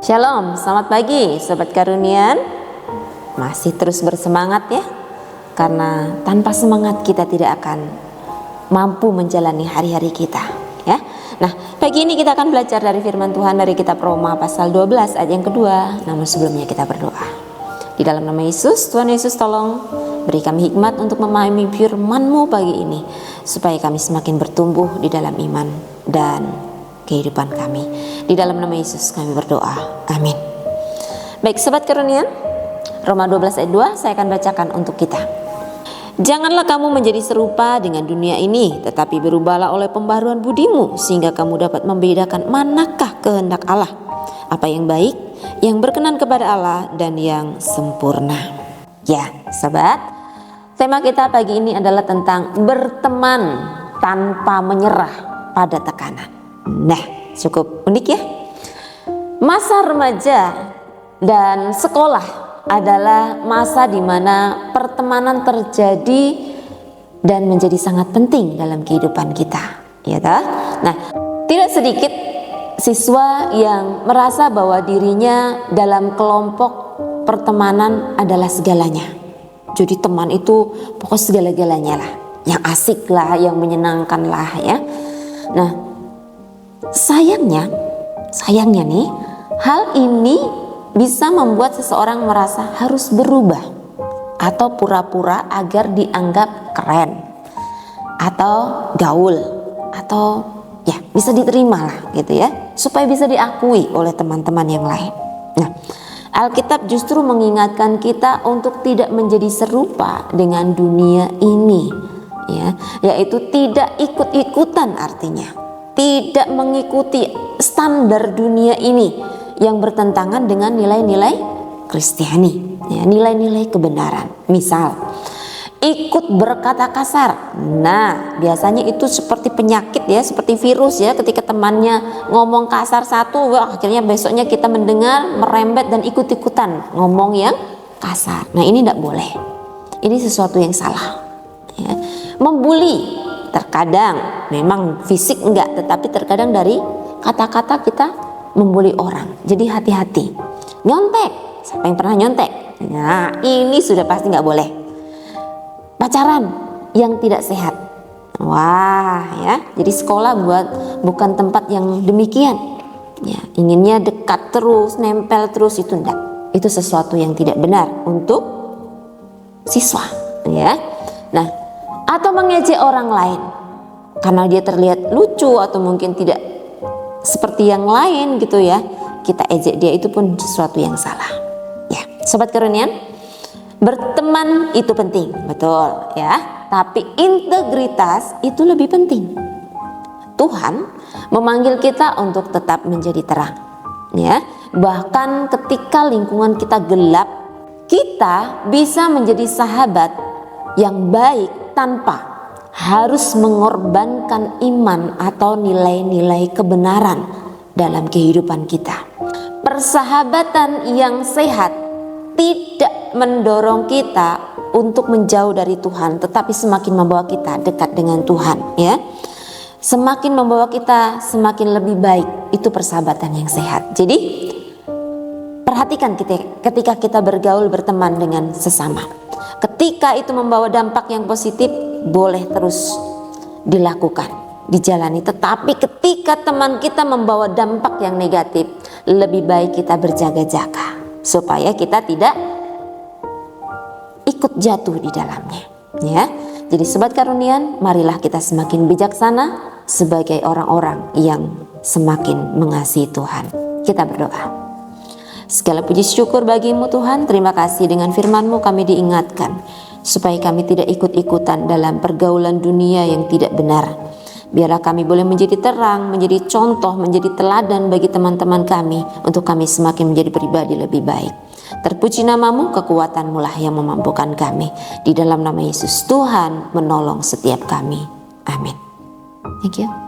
Shalom, selamat pagi Sobat Karunian. Masih terus bersemangat ya, karena tanpa semangat kita tidak akan mampu menjalani hari-hari kita ya. Nah, pagi ini kita akan belajar dari firman Tuhan dari kitab Roma pasal 12 ayat yang kedua. Namun sebelumnya kita berdoa. Di dalam nama Yesus, Tuhan Yesus tolong beri kami hikmat untuk memahami firman-Mu pagi ini, supaya kami semakin bertumbuh di dalam iman dan kehidupan kami. Di dalam nama Yesus kami berdoa. Amin. Baik Sobat Karunian, Roma 12 ayat 2 saya akan bacakan untuk kita. Janganlah kamu menjadi serupa dengan dunia ini, tetapi berubahlah oleh pembaharuan budimu, sehingga kamu dapat membedakan manakah kehendak Allah, apa yang baik, yang berkenan kepada Allah, dan yang sempurna. Ya Sobat, tema kita pagi ini adalah tentang berteman tanpa menyerah pada tekanan. Nah, cukup unik ya. Masa remaja dan sekolah adalah masa di mana pertemanan terjadi dan menjadi sangat penting dalam kehidupan kita, ya toh? Nah, tidak sedikit siswa yang merasa bahwa dirinya dalam kelompok pertemanan adalah segalanya. Jadi teman itu pokok segala-galanya lah, yang asik lah, yang menyenangkan lah ya. Nah, sayangnya nih, hal ini bisa membuat seseorang merasa harus berubah atau pura-pura agar dianggap keren atau gaul atau ya bisa diterima lah gitu ya, supaya bisa diakui oleh teman-teman yang lain. Nah, Alkitab justru mengingatkan kita untuk tidak menjadi serupa dengan dunia ini ya, yaitu tidak ikut-ikutan, artinya tidak mengikuti standar dunia ini yang bertentangan dengan nilai-nilai Kristiani ya, nilai-nilai kebenaran. Misal ikut berkata kasar. Nah, biasanya itu seperti penyakit ya, seperti virus ya, ketika temannya ngomong kasar satu, wah, akhirnya besoknya kita mendengar, merembet dan ikut-ikutan ngomong yang kasar. Nah, ini tidak boleh. Ini sesuatu yang salah ya. Membuli, terkadang memang fisik enggak, tetapi terkadang dari kata-kata kita membuli orang. Jadi hati-hati. Nyontek, siapa yang pernah nyontek? Nah, ini sudah pasti enggak boleh. Pacaran yang tidak sehat. Wah ya, jadi sekolah bukan tempat yang demikian ya, inginnya dekat terus, nempel terus, itu enggak. Itu sesuatu yang tidak benar untuk siswa ya. Nah, atau mengejek orang lain karena dia terlihat lucu atau mungkin tidak seperti yang lain gitu ya, kita ejek dia, itu pun sesuatu yang salah ya. Sobat Karunian, berteman itu penting, betul ya, tapi integritas itu lebih penting. Tuhan memanggil kita untuk tetap menjadi terang ya, bahkan ketika lingkungan kita gelap, kita bisa menjadi sahabat yang baik tanpa harus mengorbankan iman atau nilai-nilai kebenaran dalam kehidupan kita. Persahabatan yang sehat tidak mendorong kita untuk menjauh dari Tuhan, tetapi semakin membawa kita dekat dengan Tuhan ya. Semakin membawa kita semakin lebih baik, itu persahabatan yang sehat. Jadi perhatikan ketika kita bergaul, berteman dengan sesama. Ketika itu membawa dampak yang positif, boleh terus dilakukan, dijalani. Tetapi ketika teman kita membawa dampak yang negatif, lebih baik kita berjaga-jaga supaya kita tidak ikut jatuh di dalamnya ya. Jadi Sobat Karunian, marilah kita semakin bijaksana sebagai orang-orang yang semakin mengasihi Tuhan. Kita berdoa. Segala puji syukur bagimu Tuhan, terima kasih dengan firman-Mu kami diingatkan supaya kami tidak ikut-ikutan dalam pergaulan dunia yang tidak benar. Biarlah kami boleh menjadi terang, menjadi contoh, menjadi teladan bagi teman-teman kami, untuk kami semakin menjadi pribadi lebih baik. Terpuji nama-Mu, kekuatan-Mu lah yang memampukan kami. Di dalam nama Yesus, Tuhan menolong setiap kami. Amin. Thank you.